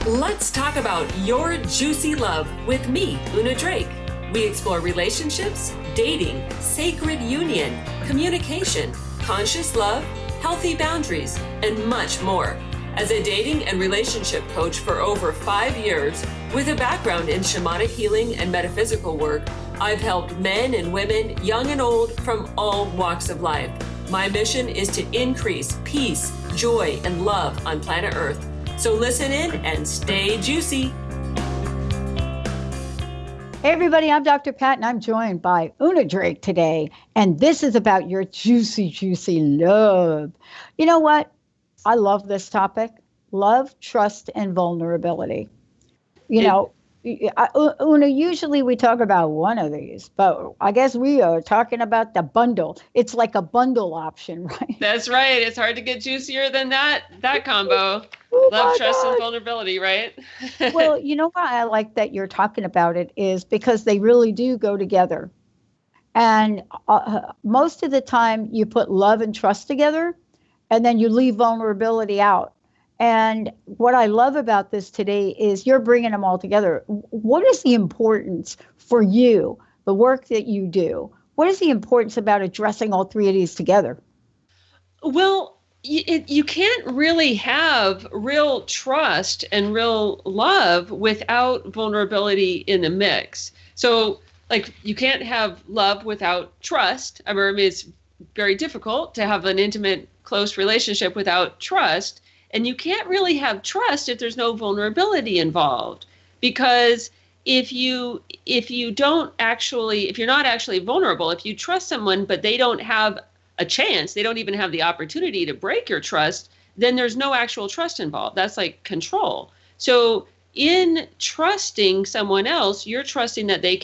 Let's talk about your juicy love with me, Una Drake. We explore relationships, dating, sacred union, communication, conscious love, healthy boundaries, and much more. As a dating and relationship coach for over 5 years, with a background in shamanic healing and metaphysical work, I've helped men and women, young and old, from all walks of life. My mission is to increase peace, joy, and love on planet Earth. So listen in and stay juicy. Hey everybody, I'm Dr. Pat and I'm joined by Una Drake today. And this is about your juicy, juicy love. You know what? I love this topic. Love, trust, and vulnerability. Una, usually we talk about one of these, but I guess we are talking about the bundle. It's like a bundle option, right? That's right. It's hard to get juicier than that combo. Oh Love, trust, God. and vulnerability, right? Well, you know why I like that you're talking about it is because they really do go together. And most of the time you put love and trust together and then you leave vulnerability out. And what I love about this today is you're bringing them all together. What is the importance for you, the work that you do? What is the importance about addressing all three of these together? Well, you can't really have real trust and real love without vulnerability in the mix. So, like, you can't have love without trust. I mean, it's very difficult to have an intimate, close relationship without trust. And you can't really have trust if there's no vulnerability involved, because if you're not actually vulnerable, if you trust someone, but they don't have a chance, they don't even have the opportunity to break your trust, then there's no actual trust involved. That's like control. So in trusting someone else, you're trusting that they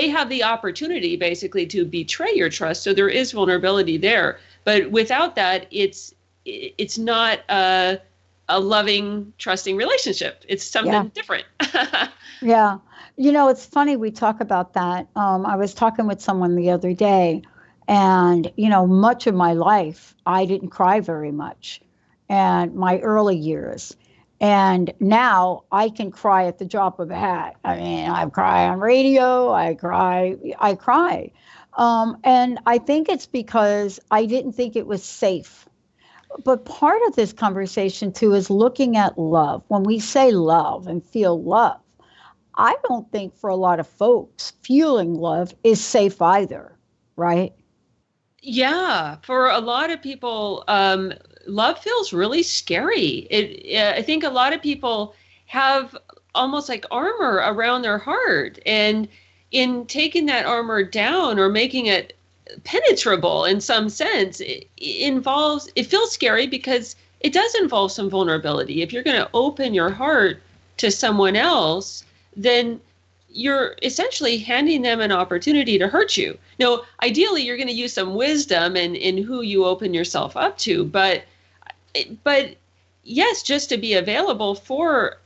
have the opportunity basically to betray your trust. So there is vulnerability there. But without that, it's not a loving, trusting relationship. It's something different. Yeah. You know, it's funny we talk about that. I was talking with someone the other day, and, much of my life, I didn't cry very much, and my early years. And now I can cry at the drop of a hat. I mean, I cry on radio, I cry. And I think it's because I didn't think it was safe. But part of this conversation, too, is looking at love. When we say love and feel love, I don't think for a lot of folks, feeling love is safe either, right? Yeah, for a lot of people, love feels really scary. I think a lot of people have almost like armor around their heart. And in taking that armor down or making it penetrable in some sense, it feels scary because it does involve some vulnerability. If you're going to open your heart to someone else, then you're essentially handing them an opportunity to hurt you. Now, ideally, you're going to use some wisdom in who you open yourself up to, but yes, just to be available for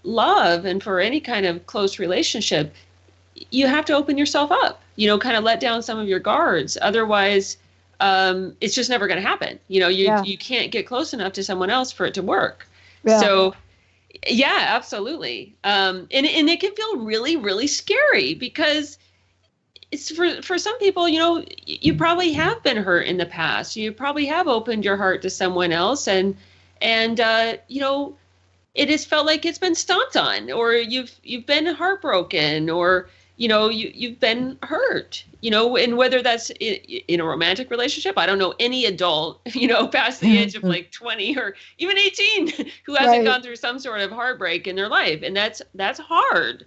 love and for any kind of close relationship, you have to open yourself up, kind of let down some of your guards. Otherwise, it's just never going to happen. You can't get close enough to someone else for it to work. Yeah. So, yeah, absolutely. And it can feel really, really scary because it's for some people, you probably have been hurt in the past. You probably have opened your heart to someone else and it has felt like it's been stomped on, or you've been heartbroken, or you've been hurt, and whether that's in a romantic relationship. I don't know any adult, past the age of like 20 or even 18 who hasn't gone through some sort of heartbreak in their life. And that's hard.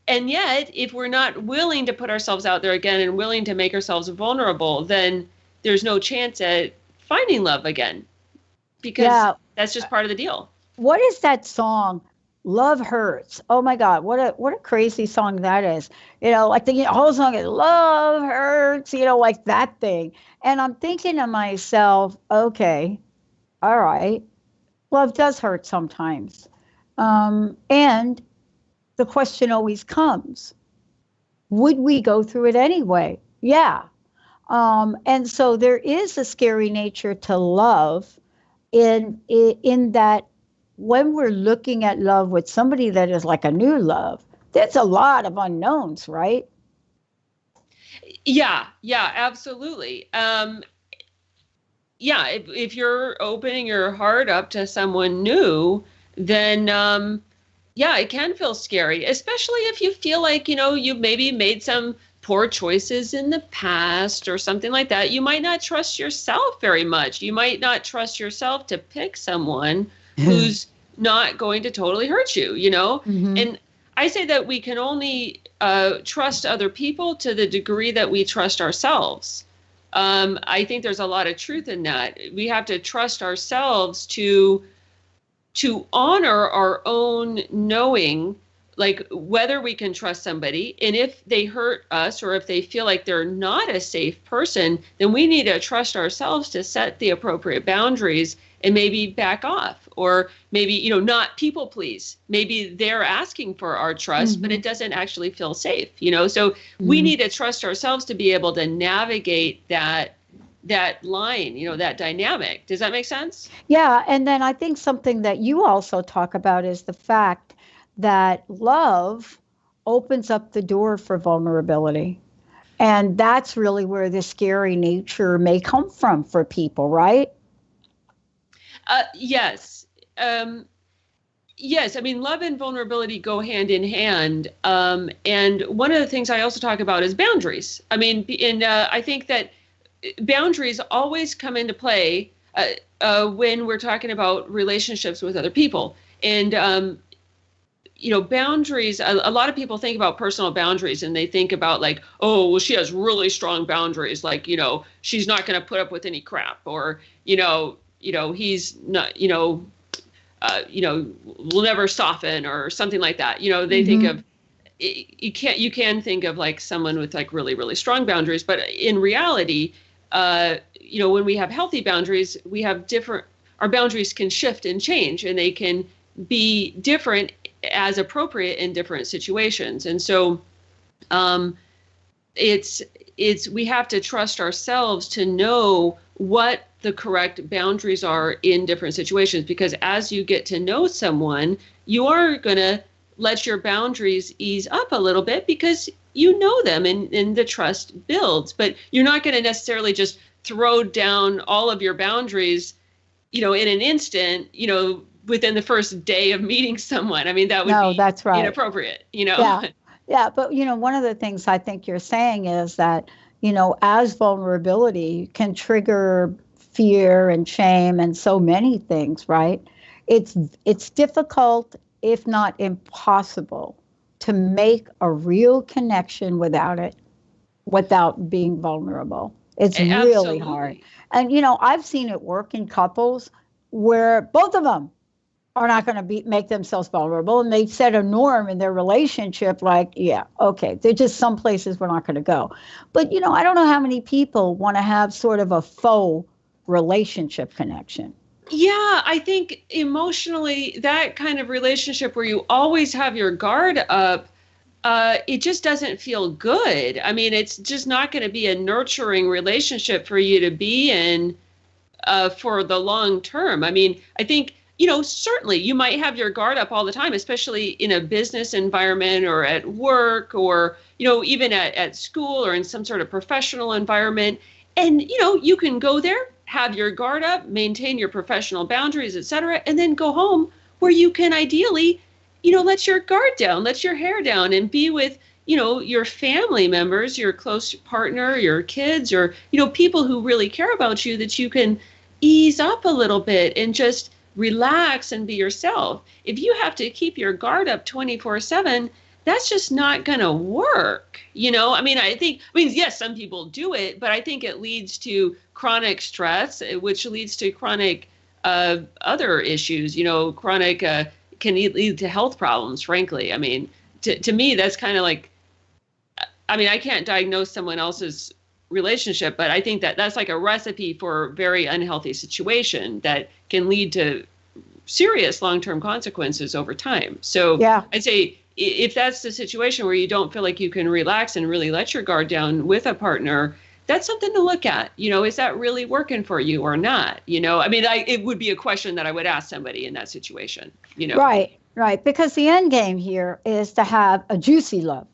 And yet, if we're not willing to put ourselves out there again and willing to make ourselves vulnerable, then there's no chance at finding love again, because that's just part of the deal. What is that song? Love Hurts. Oh my God, what a crazy song that is. Like the whole song is Love Hurts, like that thing. And I'm thinking to myself, okay, all right, love does hurt sometimes. And the question always comes, would we go through it anyway? Yeah. And so there is a scary nature to love. in that when we're looking at love with somebody that is like a new love, there's a lot of unknowns, right? Yeah, absolutely. Yeah, if you're opening your heart up to someone new, then yeah, it can feel scary, especially if you feel like, you've maybe made some poor choices in the past or something like that. You might not trust yourself very much. You might not trust yourself to pick someone who's not going to totally hurt you. Mm-hmm. And I say that we can only trust other people to the degree that we trust ourselves. I think there's a lot of truth in that. We have to trust ourselves to honor our own knowing, like whether we can trust somebody. And if they hurt us or if they feel like they're not a safe person, then we need to trust ourselves to set the appropriate boundaries and maybe back off, or maybe, not people please. Maybe they're asking for our trust, Mm-hmm. but it doesn't actually feel safe, so Mm-hmm. we need to trust ourselves to be able to navigate that line, that dynamic. Does that make sense? Yeah, and then I think something that you also talk about is the fact that love opens up the door for vulnerability. And that's really where the scary nature may come from for people, right? Yes. Yes. I mean, love and vulnerability go hand in hand. And one of the things I also talk about is boundaries. I mean, I think that boundaries always come into play when we're talking about relationships with other people. And, boundaries, a lot of people think about personal boundaries and they think about like, oh, well, she has really strong boundaries. Like, she's not going to put up with any crap, or, he's not, will never soften or something like that. They Mm-hmm. think of, you can think of like someone with like really, really strong boundaries, but in reality, when we have healthy boundaries, our boundaries can shift and change, and they can be different as appropriate in different situations. And so, we have to trust ourselves to know what the correct boundaries are in different situations, because as you get to know someone, you are going to let your boundaries ease up a little bit because you know them, and the trust builds. But you're not going to necessarily just throw down all of your boundaries, in an instant, within the first day of meeting someone. I mean, that would be that's right. inappropriate, Yeah. Yeah. But, one of the things I think you're saying is that, as vulnerability can trigger fear and shame and so many things, right? It's difficult, if not impossible, to make a real connection without being vulnerable. It's really hard. And, I've seen it work in couples where both of them are not going to make themselves vulnerable, and they set a norm in their relationship like, yeah, okay, there's just some places we're not going to go. But, I don't know how many people want to have sort of a faux relationship connection. Yeah, I think emotionally, that kind of relationship where you always have your guard up, it just doesn't feel good. I mean, it's just not going to be a nurturing relationship for you to be in for the long term. I mean, I think, certainly you might have your guard up all the time, especially in a business environment or at work, or, even at school or in some sort of professional environment. And, you can go there, have your guard up, maintain your professional boundaries, et cetera, and then go home where you can ideally, let your guard down, let your hair down, and be with, your family members, your close partner, your kids, or, people who really care about you, that you can ease up a little bit and just relax and be yourself. If you have to keep your guard up 24/7, that's just not going to work. I mean, yes, some people do it, but I think it leads to chronic stress, which leads to chronic other issues, chronic can lead to health problems, frankly. I mean, to me, that's kind of like, I mean, I can't diagnose someone else's relationship, but I think that that's like a recipe for a very unhealthy situation that can lead to serious long-term consequences over time. So yeah. I'd say if that's the situation where you don't feel like you can relax and really let your guard down with a partner, that's something to look at. Is that really working for you or not? I mean, it would be a question that I would ask somebody in that situation, Right. Because the end game here is to have a juicy love.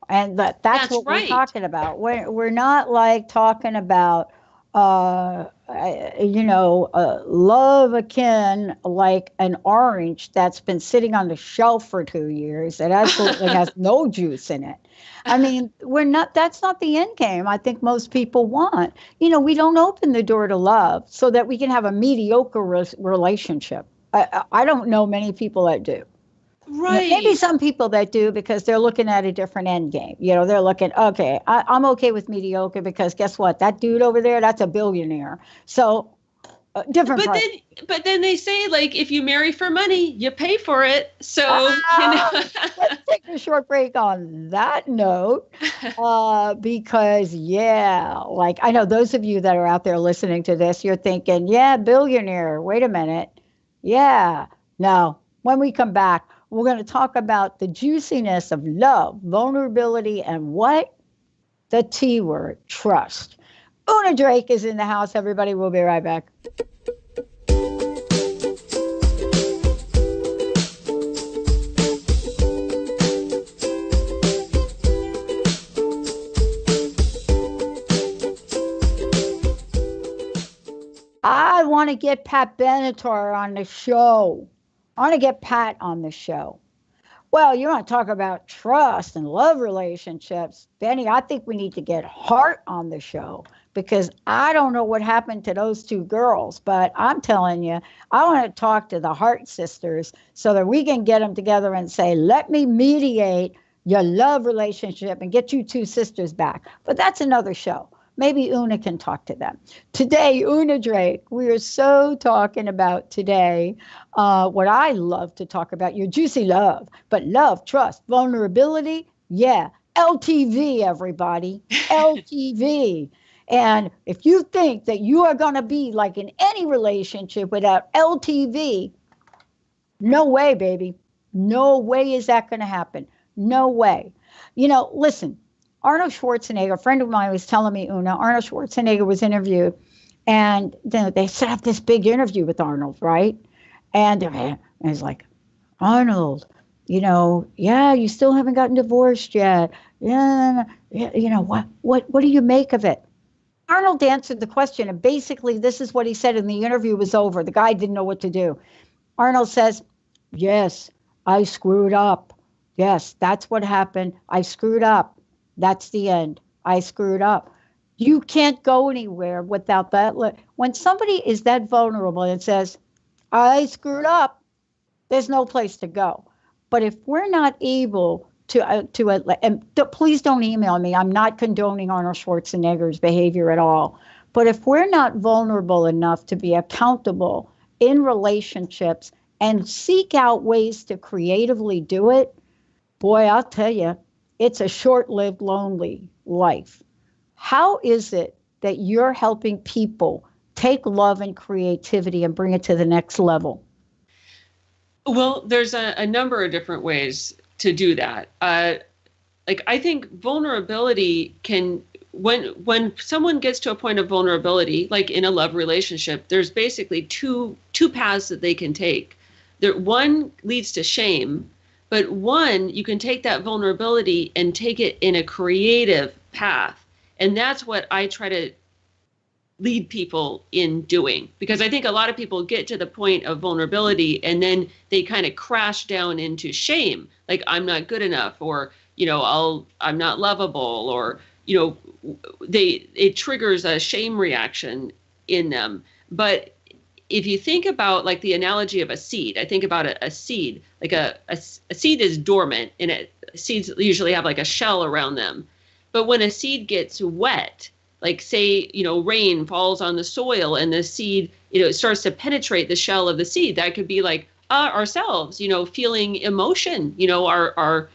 And that's what right. we're talking about. We're not like talking about, love akin like an orange that's been sitting on the shelf for 2 years that absolutely has no juice in it. I mean, that's not the end game. I think most people want, we don't open the door to love so that we can have a mediocre relationship. I don't know many people that do. Right. Maybe some people that do because they're looking at a different end game. They're looking, okay, I'm okay with mediocre because guess what? That dude over there, that's a billionaire. So different. But then they say, like, if you marry for money, you pay for it. So, let's take a short break on that note because, like, I know those of you that are out there listening to this, you're thinking, yeah, billionaire. Wait a minute. Yeah. No. When we come back, we're going to talk about the juiciness of love, vulnerability, and what? The T word, trust. Una Drake is in the house, everybody. We'll be right back. I want to get Pat Benatar on the show. I want to get Pat on the show. Well, you want to talk about trust and love relationships. Benny, I think we need to get Heart on the show because I don't know what happened to those two girls, but I'm telling you, I want to talk to the Heart sisters so that we can get them together and say, let me mediate your love relationship and get you two sisters back. But that's another show. Maybe Una can talk to them. Today, Una Drake, we are so talking about today what I love to talk about, your juicy love. But love, trust, vulnerability, yeah. LTV, everybody. LTV. And if you think that you are going to be like in any relationship without LTV, no way, baby. No way is that going to happen. No way. Listen. Arnold Schwarzenegger, a friend of mine was telling me, Una, Arnold Schwarzenegger was interviewed, and then they set up this big interview with Arnold, right? And he's like, Arnold, yeah, you still haven't gotten divorced yet. Yeah, what do you make of it? Arnold answered the question, and basically this is what he said, and the interview was over. The guy didn't know what to do. Arnold says, yes, I screwed up. Yes, that's what happened. I screwed up. That's the end. I screwed up. You can't go anywhere without that. When somebody is that vulnerable and says, I screwed up, there's no place to go. But if we're not able and please don't email me. I'm not condoning Arnold Schwarzenegger's behavior at all. But if we're not vulnerable enough to be accountable in relationships and seek out ways to creatively do it, boy, I'll tell you, it's a short-lived, lonely life. How is it that you're helping people take love and creativity and bring it to the next level? Well, there's a number of different ways to do that. I think vulnerability can, when someone gets to a point of vulnerability, like in a love relationship, there's basically two paths that they can take. One leads to shame. But one, you can take that vulnerability and take it in a creative path. And that's what I try to lead people in doing. Because I think a lot of people get to the point of vulnerability and then they kind of crash down into shame. Like, I'm not good enough, or, I'm not lovable, or, it triggers a shame reaction in them. But if you think about like the analogy of a seed, I think about a seed, like a seed is dormant, and seeds usually have like a shell around them. But when a seed gets wet, like say, rain falls on the soil and the seed, it starts to penetrate the shell of the seed. That could be like ourselves, feeling emotion, our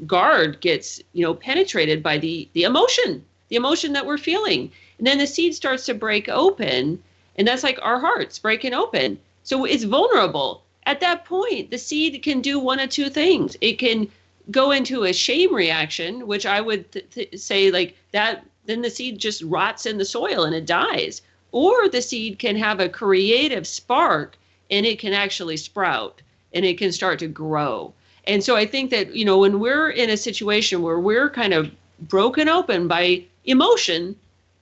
guard gets, penetrated by the emotion that we're feeling. And then the seed starts to break open. And that's like our hearts breaking open. So it's vulnerable. At that point, the seed can do one of two things. It can go into a shame reaction, which I would say like that then the seed just rots in the soil and it dies. Or the seed can have a creative spark and it can actually sprout and it can start to grow. And so I think that, when we're in a situation where we're kind of broken open by emotion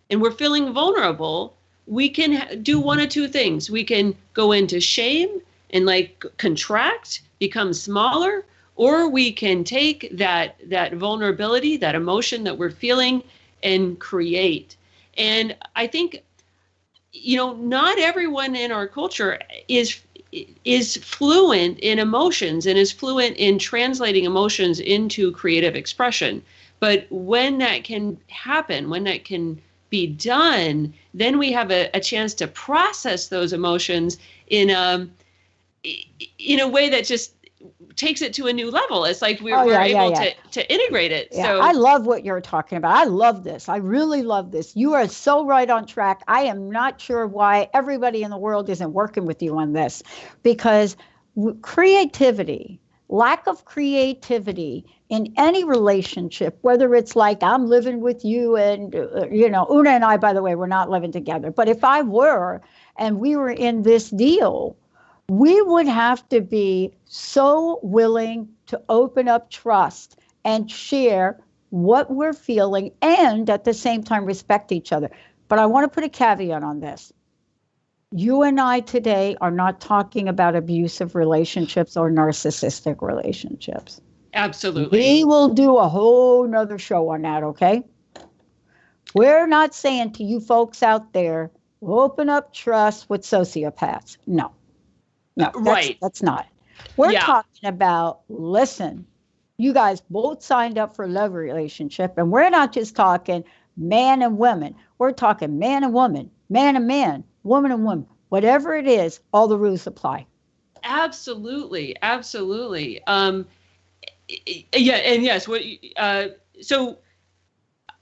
and we're feeling vulnerable, we can do one of two things. We can go into shame and contract, become smaller, or we can take that vulnerability, that emotion that we're feeling, and create. And I think, not everyone in our culture is fluent in emotions and is fluent in translating emotions into creative expression. But when that can happen, when that can be done, then we have a chance to process those emotions in a way that just takes it to a new level. It's like we're able to integrate it. Yeah, So I love what you're talking about. I love this. I really love this. You are so right on track. I am not sure why everybody in the world isn't working with you on this, because creativity, lack of creativity in any relationship, whether it's like I'm living with you and, Una and I, by the way, we're not living together. But if I were, and we were in this deal, we would have to be so willing to open up trust and share what we're feeling and at the same time respect each other. But I want to put a caveat on this. You and I today are not talking about abusive relationships or narcissistic relationships. Absolutely. We will do a whole nother show on that, okay? We're not saying to you folks out there, open up trust with sociopaths. No, right. That's not. We're talking about, listen, you guys both signed up for a love relationship, and we're not just talking man and woman. We're talking man and woman, man and man, woman and woman. Whatever it is, all the rules apply. Absolutely. Absolutely. And yes, so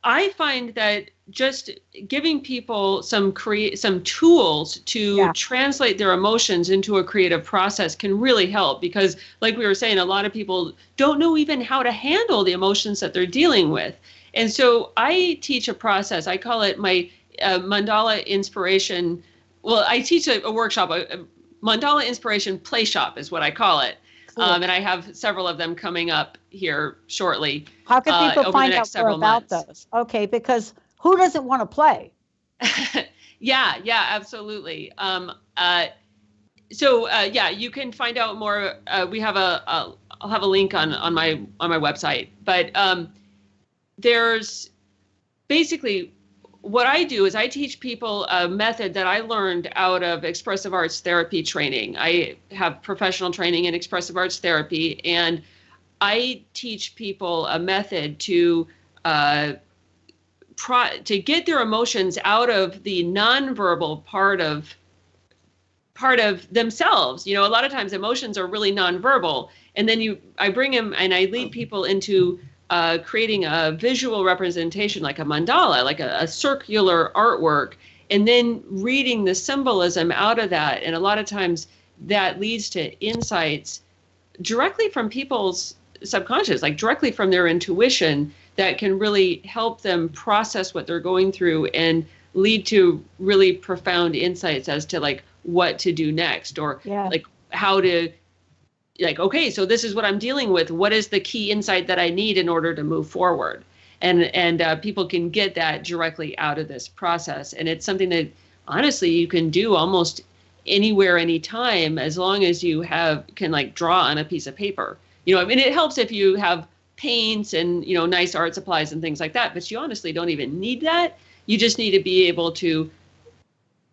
I find that just giving people some tools to translate their emotions into a creative process can really help, because like we were saying, a lot of people don't know even how to handle the emotions that they're dealing with. And so I teach a process. I call it my mandala inspiration. Well, I teach a workshop, a mandala inspiration play shop is what I call it. Cool. And I have several of them coming up here shortly. How can people find out more about those? Okay, because who doesn't want to play? Yeah, absolutely. You can find out more. We have I'll have a link on my website. But there's basically what I do is I teach people a method that I learned out of expressive arts therapy training. I have professional training in expressive arts therapy, and I teach people a method to get their emotions out of the nonverbal part of themselves. A lot of times emotions are really nonverbal, and then I bring them and I lead people into creating a visual representation, like a mandala, like a circular artwork, and then reading the symbolism out of that. And a lot of times that leads to insights directly from people's subconscious, like directly from their intuition, that can really help them process what they're going through and lead to really profound insights as to like what to do next, or like how to, like, okay, so this is what I'm dealing with. What is the key insight that I need in order to move forward? And people can get that directly out of this process. And it's something that honestly you can do almost anywhere, anytime, as long as you can like draw on a piece of paper. It helps if you have paints and, nice art supplies and things like that, but you honestly don't even need that. You just need to be able to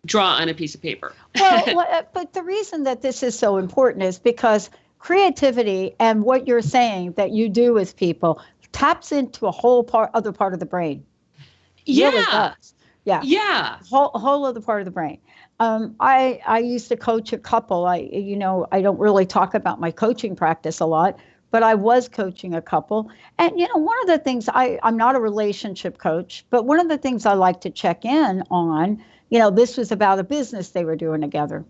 draw on a piece of paper. But the reason that this is so important is because creativity and what you're saying that you do with people taps into a whole other part of the brain. Yeah. Really does. Yeah. Yeah. Whole other part of the brain. I used to coach a couple. I don't really talk about my coaching practice a lot, but I was coaching a couple. And, one of the things I'm not a relationship coach, but one of the things I like to check in on, this was about a business they were doing together.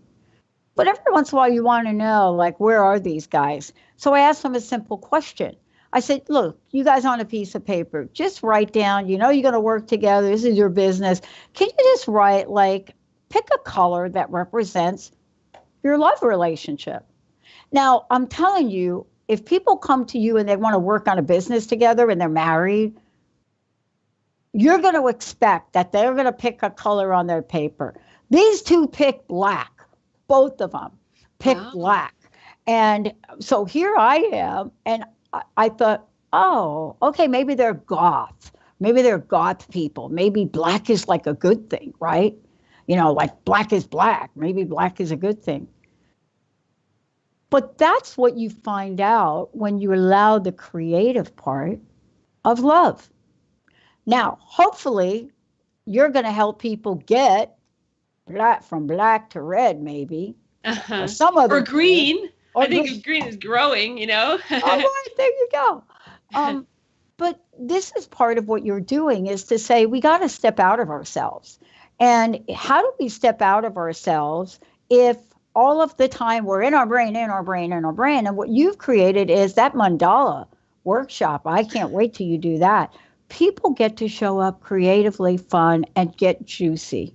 But every once in a while you want to know, like, where are these guys? So I asked them a simple question. I said, look, you guys on a piece of paper, just write down, you're going to work together. This is your business. Can you just write, like, pick a color that represents your love relationship? Now, I'm telling you, if people come to you and they want to work on a business together and they're married, you're going to expect that they're going to pick a color on their paper. These two picked black, both of them picked black. And so here I am, and I thought, oh, okay, maybe they're goth. Maybe they're goth people. Maybe black is like a good thing, right? Like black is black. Maybe black is a good thing. But that's what you find out when you allow the creative part of love. Now, hopefully, you're going to help people get from black to red, maybe. Uh-huh. Or some other or green. Or I think green is growing, All right, there you go. But this is part of what you're doing, is to say we got to step out of ourselves. And how do we step out of ourselves if all of the time we're in our brain? And what you've created is that mandala workshop. I can't wait till you do that. People get to show up creatively, fun, and get juicy.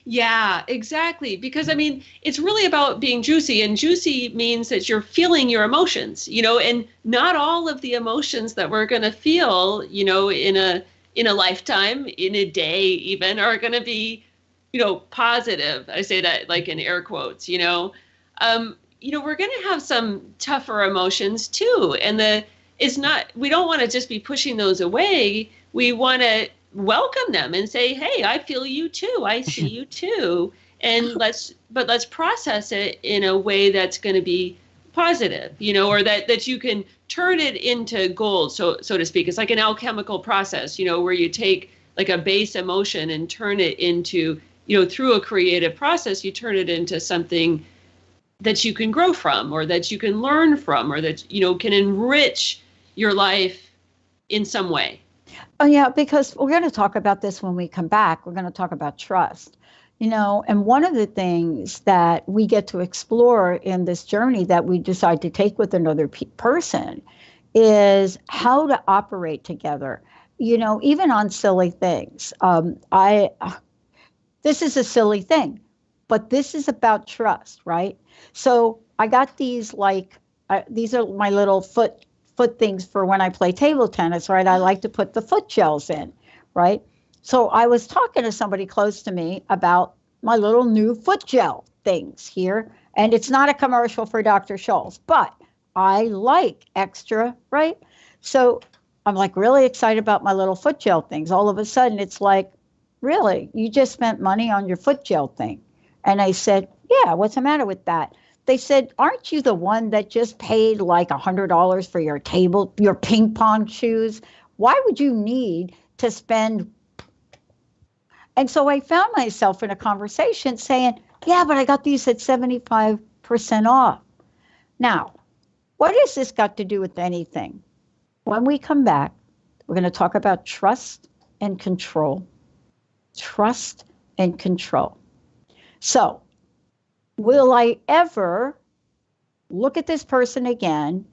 Yeah, exactly. Because it's really about being juicy, and juicy means that you're feeling your emotions, and not all of the emotions that we're going to feel, in a lifetime, in a day even, are going to be, positive. I say that like in air quotes, we're going to have some tougher emotions too. And we don't want to just be pushing those away. We want to welcome them and say, hey, I feel you too. I see you too. And let's process it in a way that's going to be positive, or that you can turn it into gold, so to speak. It's like an alchemical process, where you take like a base emotion and turn it into, through a creative process, you turn it into something that you can grow from, or that you can learn from, or that, can enrich your life in some way. Oh, yeah, because we're going to talk about this when we come back. We're going to talk about trust, and one of the things that we get to explore in this journey that we decide to take with another person is how to operate together, even on silly things. This is a silly thing, but this is about trust, right? So I got these, these are my little foot things for when I play table tennis, right? I like to put the foot gels in, right? So I was talking to somebody close to me about my little new foot gel things here. And it's not a commercial for Dr. Scholl's, but I like extra, right? So I'm like really excited about my little foot gel things. All of a sudden it's like, really? You just spent money on your foot gel thing? And I said, yeah, what's the matter with that? They said, aren't you the one that just paid like $100 for your ping pong shoes? Why would you need to spend? And so I found myself in a conversation saying, yeah, but I got these at 75% off. Now, what has this got to do with anything? When we come back, we're going to talk about trust and control. Trust and control. So, will I ever look at this person again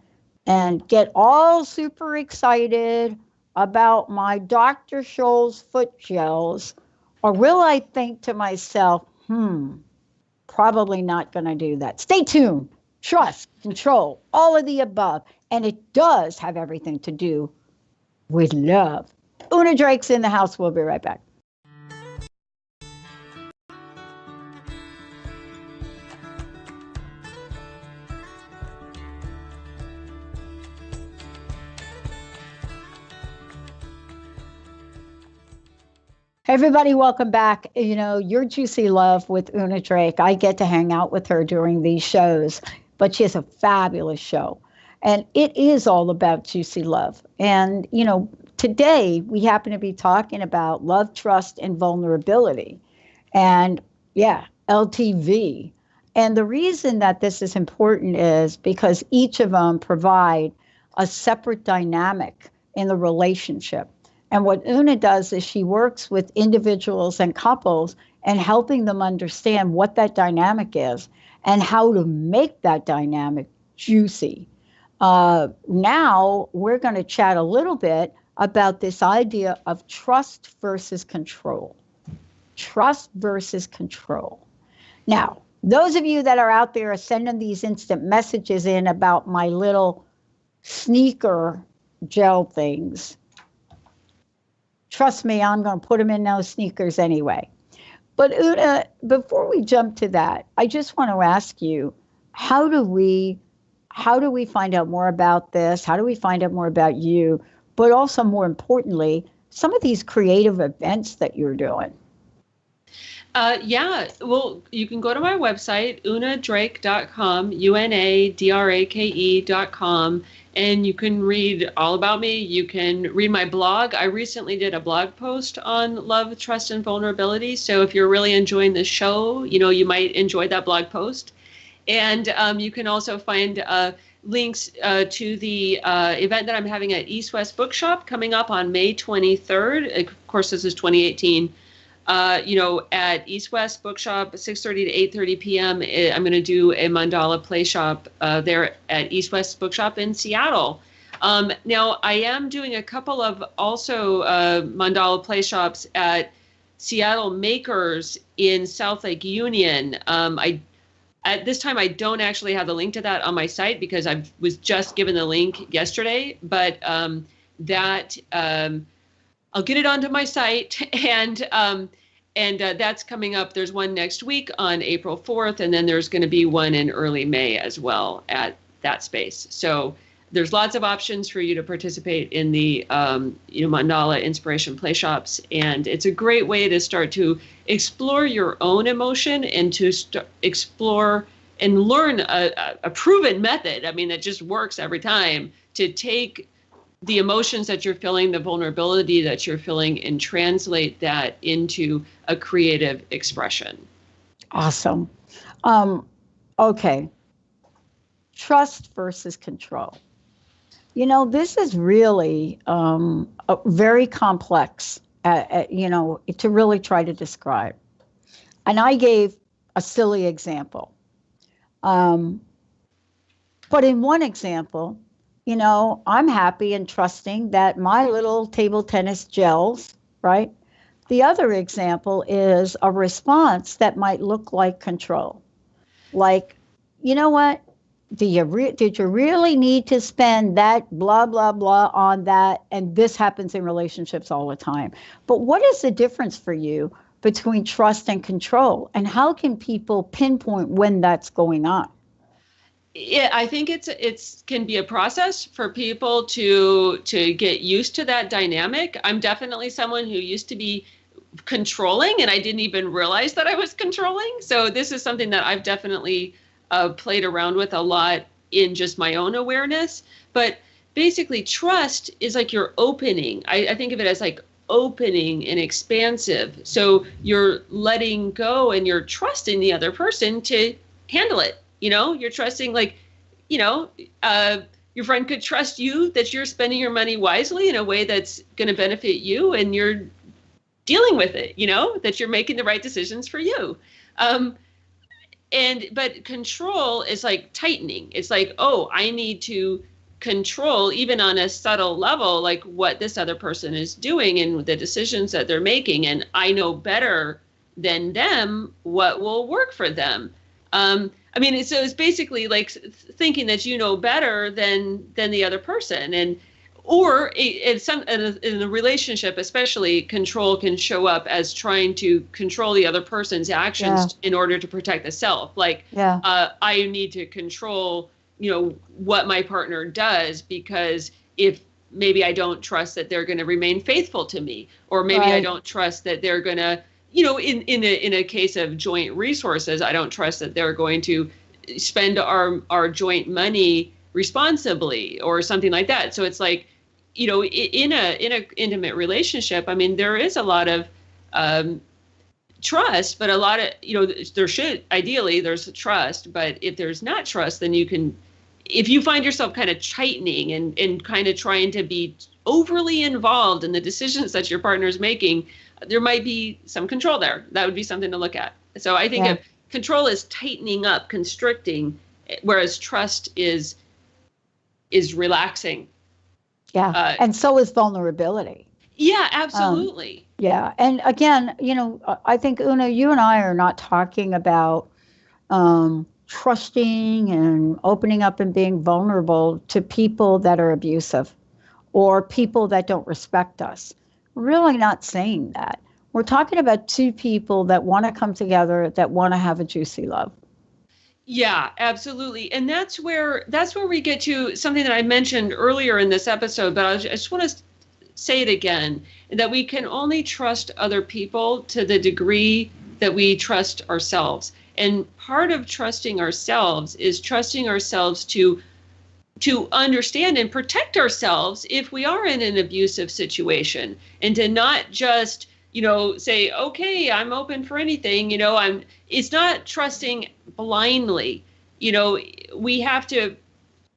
and get all super excited about my Dr. Scholl's foot gels? Or will I think to myself, probably not going to do that? Stay tuned. Trust, control, all of the above. And it does have everything to do with love. Una Drake's in the house. We'll be right back. Hey everybody, welcome back. Your Juicy Love with Una Drake. I get to hang out with her during these shows, but she has a fabulous show. And it is all about juicy love. And, today we happen to be talking about love, trust, and vulnerability. And yeah, LTV. And the reason that this is important is because each of them provide a separate dynamic in the relationship. And what Una does is she works with individuals and couples and helping them understand what that dynamic is and how to make that dynamic juicy. Now we're going to chat a little bit about this idea of trust versus control. Trust versus control. Now, those of you that are out there are sending these instant messages in about my little sneaker gel things. Trust me, I'm going to put them in those sneakers anyway. But Una, before we jump to that, I just want to ask you, how do we find out more about this? How do we find out more about you? But also, more importantly, some of these creative events that you're doing. Yeah, well, you can go to my website, unadrake.com, UNADRAKE.com, and you can read all about me. You can read my blog. I recently did a blog post on love, trust, and vulnerability. So if you're really enjoying the show, you might enjoy that blog post. And you can also find links to the event that I'm having at East West Bookshop coming up on May 23rd. Of course, this is 2018. At East West Bookshop, 6:30 to 8:30 p.m. I'm going to do a mandala play shop there at East West Bookshop in Seattle. Now, I am doing a couple of also mandala play shops at Seattle Makers in South Lake Union. At this time, I don't actually have the link to that on my site because I was just given the link yesterday, but I'll get it onto my site, and that's coming up. There's one next week on April 4th, and then there's going to be one in early May as well at that space. So there's lots of options for you to participate in the mandala inspiration play shops, and it's a great way to start to explore your own emotion and to explore and learn a proven method. I mean, it just works every time to take the emotions that you're feeling, the vulnerability that you're feeling, and translate that into a creative expression. Awesome. Okay. Trust versus control. This is really very complex, to really try to describe. And I gave a silly example. But in one example, I'm happy and trusting that my little table tennis gels, right? The other example is a response that might look like control. Like, you know what? Did you really need to spend that blah, blah, blah on that? And this happens in relationships all the time. But what is the difference for you between trust and control? And how can people pinpoint when that's going on? Yeah, I think it's can be a process for people to get used to that dynamic. I'm definitely someone who used to be controlling, and I didn't even realize that I was controlling. So this is something that I've definitely played around with a lot in just my own awareness. But basically, trust is like you're opening. I think of it as like opening and expansive. So you're letting go and you're trusting the other person to handle it. You're trusting, your friend could trust you that you're spending your money wisely in a way that's going to benefit you, and you're dealing with it, that you're making the right decisions for you. But control is like tightening. It's like, oh, I need to control, even on a subtle level, like what this other person is doing and the decisions that they're making. And I know better than them what will work for them. So it's basically like thinking that you know better than the other person, or in a relationship, especially, control can show up as trying to control the other person's actions in order to protect the self. Like, I need to control, what my partner does, because if maybe I don't trust that they're going to remain faithful to me, or maybe I don't trust that they're going to, in a case of joint resources, I don't trust that they're going to spend our joint money responsibly or something like that. So it's like, in a intimate relationship, I mean, there is a lot of trust, but a lot of, there's trust, but if there's not trust, then if you find yourself kind of tightening and kind of trying to be overly involved in the decisions that your partner is making, there might be some control there. That would be something to look at. So I think of control is tightening up, constricting, whereas trust is is relaxing. Yeah. And so is vulnerability. Yeah, absolutely. Yeah. And again, I think, Una, you and I are not talking about trusting and opening up and being vulnerable to people that are abusive or people that don't respect us. We're really not saying that. We're talking about two people that want to come together, that want to have a juicy love. Yeah, absolutely. And that's where we get to something that I mentioned earlier in this episode, but I just want to say it again, that we can only trust other people to the degree that we trust ourselves. And part of trusting ourselves is trusting ourselves to understand and protect ourselves if we are in an abusive situation, and to not just, say, okay, I'm open for anything, it's not trusting blindly. We have to,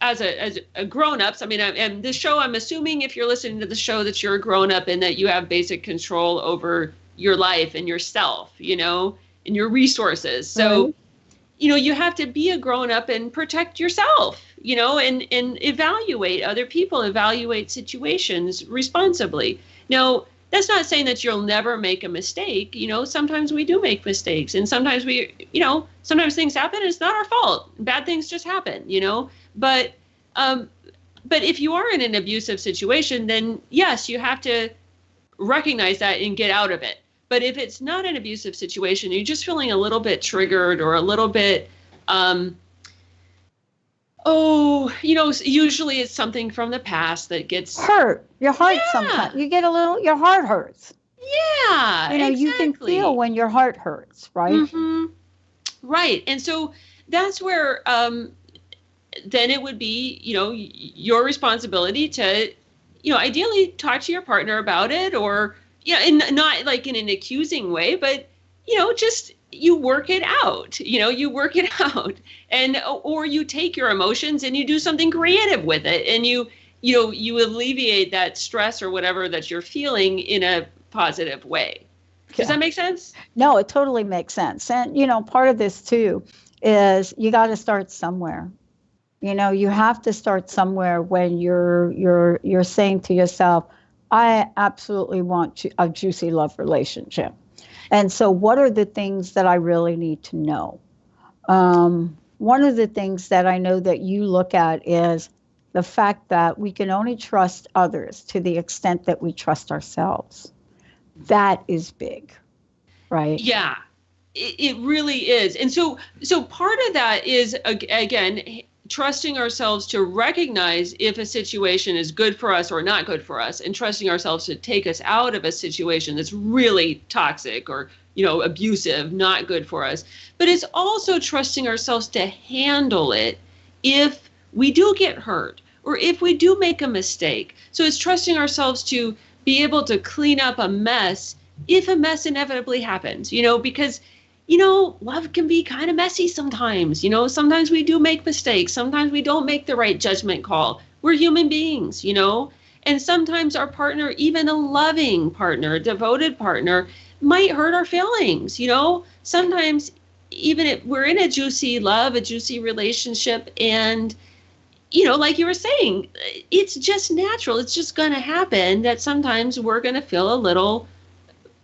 as a grown-ups, and this show, I'm assuming if you're listening to the show that you're a grown-up and that you have basic control over your life and yourself, and your resources. So, you have to be a grown-up and protect yourself, and evaluate other people, evaluate situations responsibly. Now, that's not saying that you'll never make a mistake. Sometimes we do make mistakes, and sometimes sometimes things happen and it's not our fault. Bad things just happen, but if you are in an abusive situation, then yes, you have to recognize that and get out of it. But if it's not an abusive situation, you're just feeling a little bit triggered or a little bit, usually it's something from the past that gets hurt. Your heart sometimes. You get your heart hurts. Yeah, exactly. You can feel when your heart hurts, right? Mm-hmm. Right. And so that's where then it would be, your responsibility to, ideally talk to your partner about it, or, and not like in an accusing way, but, just you work it out, and, or you take your emotions and you do something creative with it, and you alleviate that stress or whatever that you're feeling in a positive way. Does that make sense? No, it totally makes sense. And, part of this too is you got to start somewhere. You have to start somewhere when you're saying to yourself, I absolutely want a juicy love relationship. And so what are the things that I really need to know? One of the things that I know that you look at is the fact that we can only trust others to the extent that we trust ourselves. That is big, right? Yeah, it really is. And so part of that is, again, trusting ourselves to recognize if a situation is good for us or not good for us, and trusting ourselves to take us out of a situation that's really toxic or, abusive, not good for us. But it's also trusting ourselves to handle it if we do get hurt or if we do make a mistake. So it's trusting ourselves to be able to clean up a mess if a mess inevitably happens, because love can be kind of messy sometimes. Sometimes we do make mistakes. Sometimes we don't make the right judgment call. We're human beings, and sometimes our partner, even a loving partner, devoted partner, might hurt our feelings. Sometimes even if we're in a juicy love, a juicy relationship, and, like you were saying, it's just natural. It's just going to happen that sometimes we're going to feel a little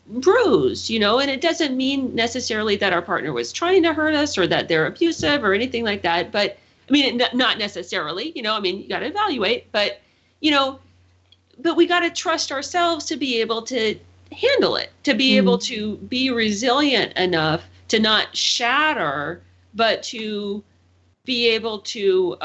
bruised, and it doesn't mean necessarily that our partner was trying to hurt us or that they're abusive or anything like that. But not necessarily, you got to evaluate, but we got to trust ourselves to be able to handle it, to be able to be resilient enough to not shatter, but to be able to,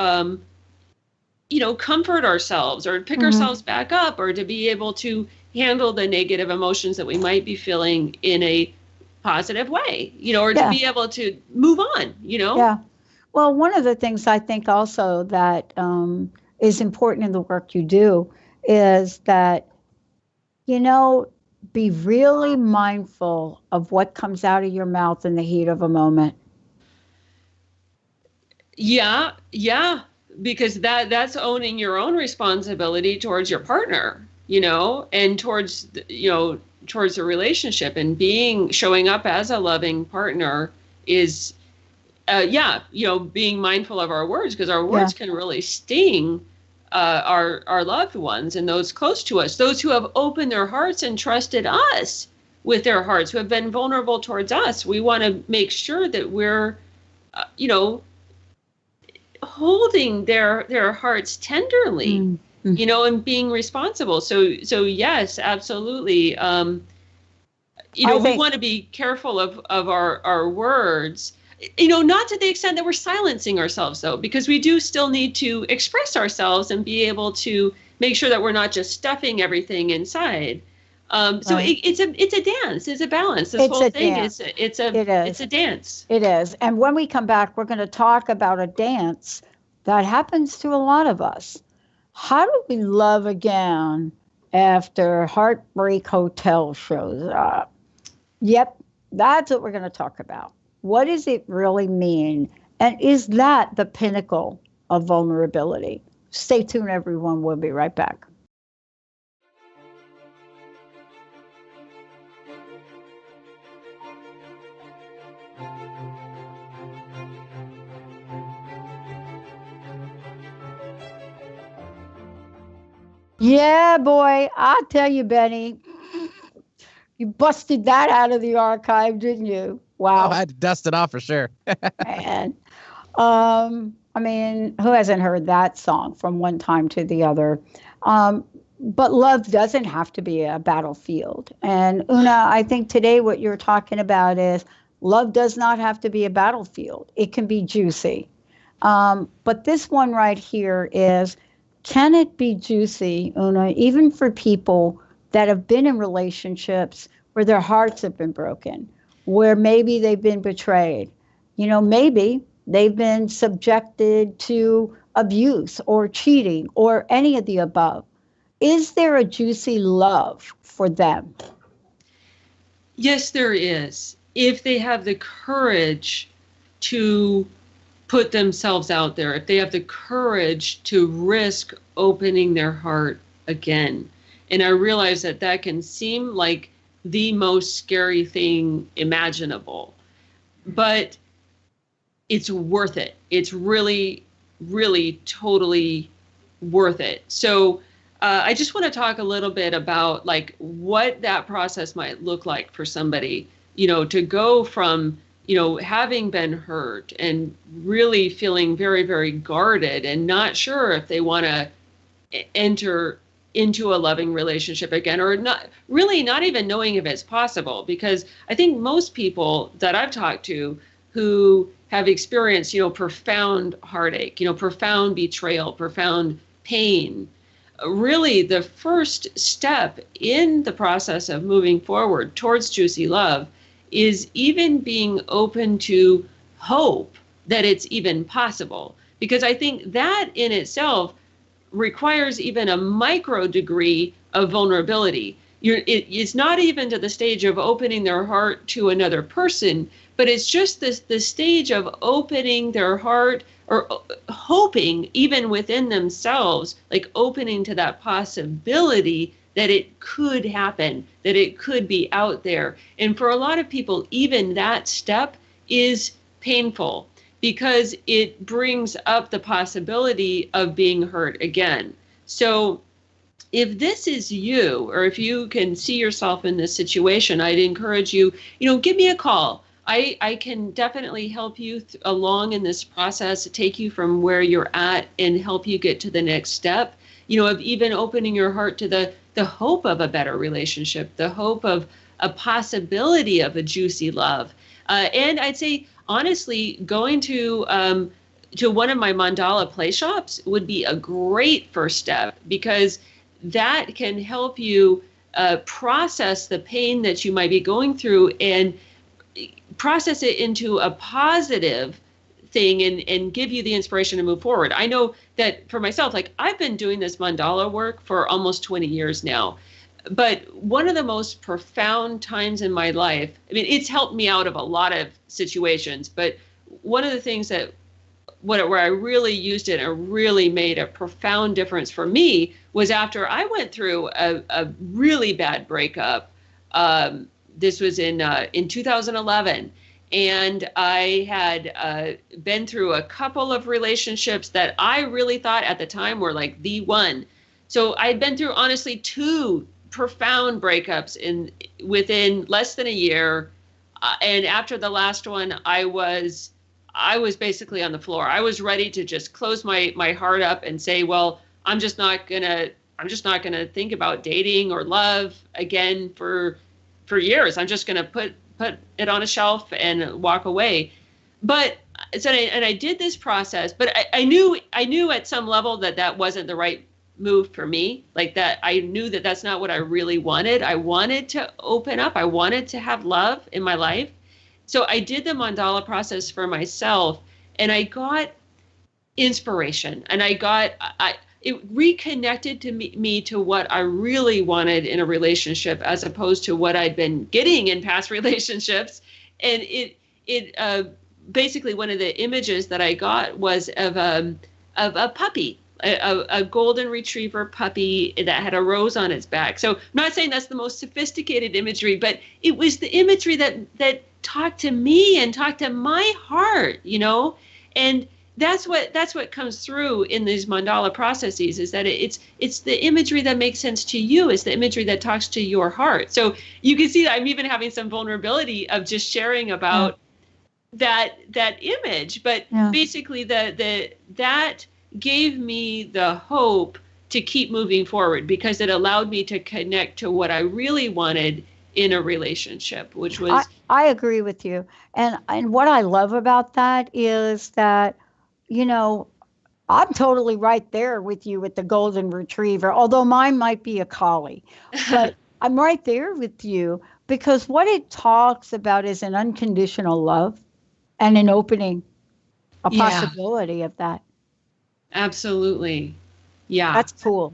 comfort ourselves or pick ourselves back up, or to be able to handle the negative emotions that we might be feeling in a positive way, or to be able to move on, Yeah. Well, one of the things I think also that is important in the work you do is that, be really mindful of what comes out of your mouth in the heat of a moment. Yeah. Because that's owning your own responsibility towards your partner, and towards a relationship, and showing up as a loving partner is, being mindful of our words, because our words can really sting our loved ones and those close to us, those who have opened their hearts and trusted us with their hearts, who have been vulnerable towards us. We want to make sure that we're, holding their hearts tenderly, Mm-hmm. And being responsible. So yes, absolutely. We want to be careful of our words, not to the extent that we're silencing ourselves, though, because we do still need to express ourselves and be able to make sure that we're not just stuffing everything inside. So Right. it's a dance. It's a balance. This It's whole a thing dance. it's It is. a dance. It is. And when we come back, we're going to talk about a dance that happens to a lot of us. How do we love again after Heartbreak Hotel shows up? Yep, that's what we're going to talk about. What does it really mean? And is that the pinnacle of vulnerability? Stay tuned, everyone. We'll be right back. Yeah, boy. I tell you, Benny, you busted that out of the archive, didn't you? Wow. Oh, I had to dust it off for sure. Man. I mean, who hasn't heard that song from one time to the other? But love doesn't have to be a battlefield. And Una, I think today what you're talking about is love does not have to be a battlefield. It can be juicy. But this one right here is, can it be juicy, Una, even for people that have been in relationships where their hearts have been broken, where maybe they've been betrayed, maybe they've been subjected to abuse or cheating or any of the above. Is there a juicy love for them? Yes, there is. If they have the courage to put themselves out there, if they have the courage to risk opening their heart again. And I realize that can seem like the most scary thing imaginable, but it's worth it. It's really, really, totally worth it. So I just want to talk a little bit about like what that process might look like for somebody, to go from, having been hurt and really feeling very, very guarded and not sure if they want to enter into a loving relationship again, or not even knowing if it's possible. Because I think most people that I've talked to who have experienced, profound heartache, profound betrayal, profound pain, really the first step in the process of moving forward towards juicy love is even being open to hope that it's even possible. Because I think that in itself requires even a micro degree of vulnerability. It's not even to the stage of opening their heart to another person, but it's just the stage of opening their heart or hoping even within themselves, like opening to that possibility that it could happen, that it could be out there. And for a lot of people, even that step is painful because it brings up the possibility of being hurt again. So if this is you, or if you can see yourself in this situation, I'd encourage you, give me a call. I can definitely help you along in this process, take you from where you're at and help you get to the next step, of even opening your heart to the hope of a better relationship, the hope of a possibility of a juicy love. And I'd say, honestly, going to one of my mandala play shops would be a great first step, because that can help you process the pain that you might be going through and process it into a positive thing and give you the inspiration to move forward. I know that for myself, like I've been doing this mandala work for almost 20 years now. But one of the most profound times in my life, I mean, it's helped me out of a lot of situations, but one of the things where I really used it and really made a profound difference for me was after I went through a really bad breakup. This was in 2011. And I had been through a couple of relationships that I really thought at the time were like the one. So I'd been through, honestly, 2 profound breakups within less than a year. And after the last one, I was basically on the floor. I was ready to just close my heart up and say, well, I'm just not gonna think about dating or love again for years. I'm just gonna put it on a shelf and walk away. But so I did this process, but I knew at some level that wasn't the right move for me. Like that, I knew that that's not what I really wanted. I wanted to open up. I wanted to have love in my life. So I did the mandala process for myself, and I got inspiration, and it reconnected to me to what I really wanted in a relationship, as opposed to what I'd been getting in past relationships. And it basically, one of the images that I got was of a puppy, a golden retriever puppy that had a rose on its back. So I'm not saying that's the most sophisticated imagery, but it was the imagery that talked to me and talked to my heart, and that's what comes through in these mandala processes, is that it's the imagery that makes sense to you. It's the imagery that talks to your heart. So you can see that I'm even having some vulnerability of just sharing about that image, but basically that gave me the hope to keep moving forward, because it allowed me to connect to what I really wanted in a relationship, which was... I agree with you. And what I love about that is that, I'm totally right there with you with the golden retriever, although mine might be a collie, but I'm right there with you, because what it talks about is an unconditional love and an opening, a possibility of that. Absolutely. Yeah. That's cool.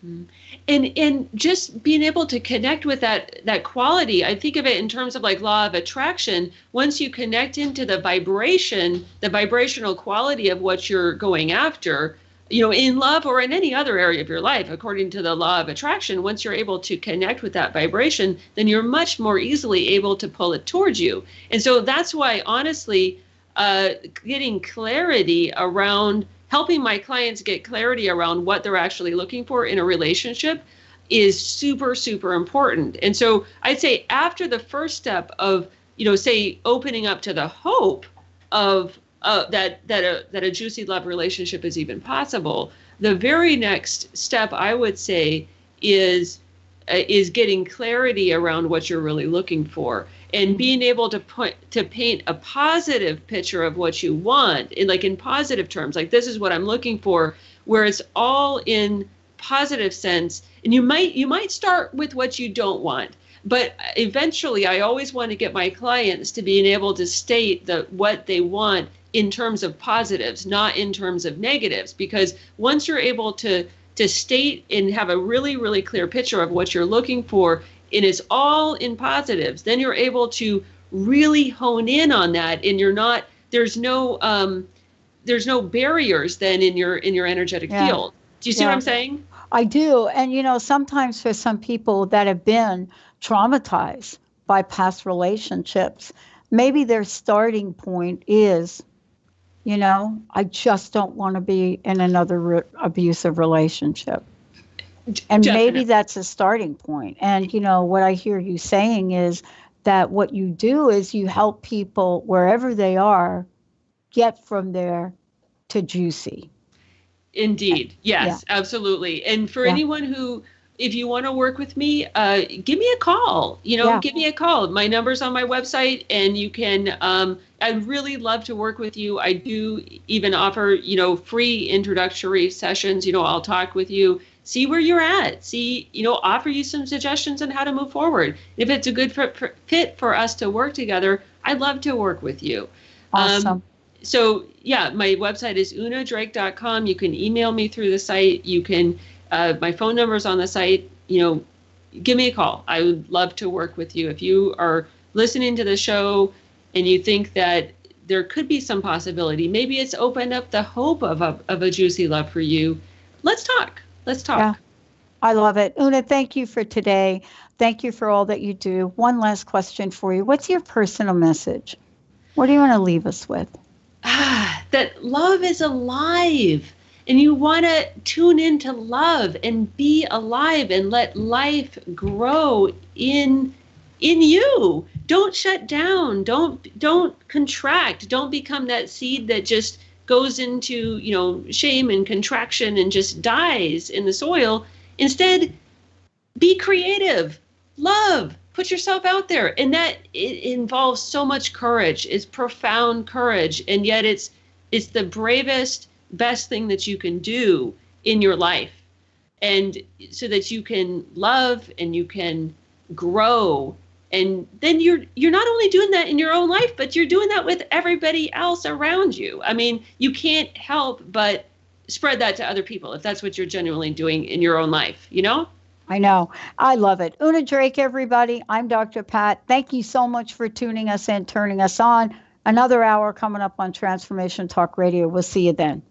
Mm-hmm. And just being able to connect with that quality, I think of it in terms of like law of attraction. Once you connect into the vibrational quality of what you're going after, in love or in any other area of your life, according to the law of attraction, once you're able to connect with that vibration, then you're much more easily able to pull it towards you. And so that's why, honestly, getting clarity around, helping my clients get clarity around what they're actually looking for in a relationship is super, super important. And so I'd say after the first step of, say, opening up to the hope of that a juicy love relationship is even possible, the very next step, I would say, is getting clarity around what you're really looking for, and being able to paint a positive picture of what you want in positive terms. Like, this is what I'm looking for, where it's all in positive sense. And you might start with what you don't want, but eventually I always want to get my clients to being able to state what they want in terms of positives, not in terms of negatives, because once you're able to state and have a really, really clear picture of what you're looking for, and it's all in positives, then you're able to really hone in on that, and there's no barriers then in your energetic field. Do you see what I'm saying? I do. And sometimes for some people that have been traumatized by past relationships, maybe their starting point is, I just don't want to be in another abusive relationship. And maybe that's a starting point. And, what I hear you saying is that what you do is you help people wherever they are get from there to juicy. Indeed. Yes, absolutely. And for anyone who, if you want to work with me, give me a call, give me a call. My number's on my website, and you can, I'd really love to work with you. I do even offer, free introductory sessions. I'll talk with you, see where you're at, offer you some suggestions on how to move forward. If it's a good fit for us to work together, I'd love to work with you. Awesome. So my website is unadrake.com. You can email me through the site. You can, my phone number is on the site. Give me a call. I would love to work with you. If you are listening to the show and you think that there could be some possibility, maybe it's opened up the hope of a juicy love for you, let's talk. I love it. Una, thank you for today. Thank you for all that you do. One last question for you. What's your personal message? What do you want to leave us with? That love is alive, and you want to tune into love and be alive and let life grow in you. Don't shut down. Don't contract. Don't become that seed that just goes into, shame and contraction and just dies in the soil. Instead, be creative, love, put yourself out there. And that it involves so much courage. It's profound courage. And yet it's the bravest, best thing that you can do in your life. And so that you can love and you can grow. And then you're not only doing that in your own life, but you're doing that with everybody else around you. I mean, you can't help but spread that to other people if that's what you're genuinely doing in your own life, I know. I love it. Una Drake, everybody. I'm Dr. Pat. Thank you so much for tuning us in, turning us on. Another hour coming up on Transformation Talk Radio. We'll see you then.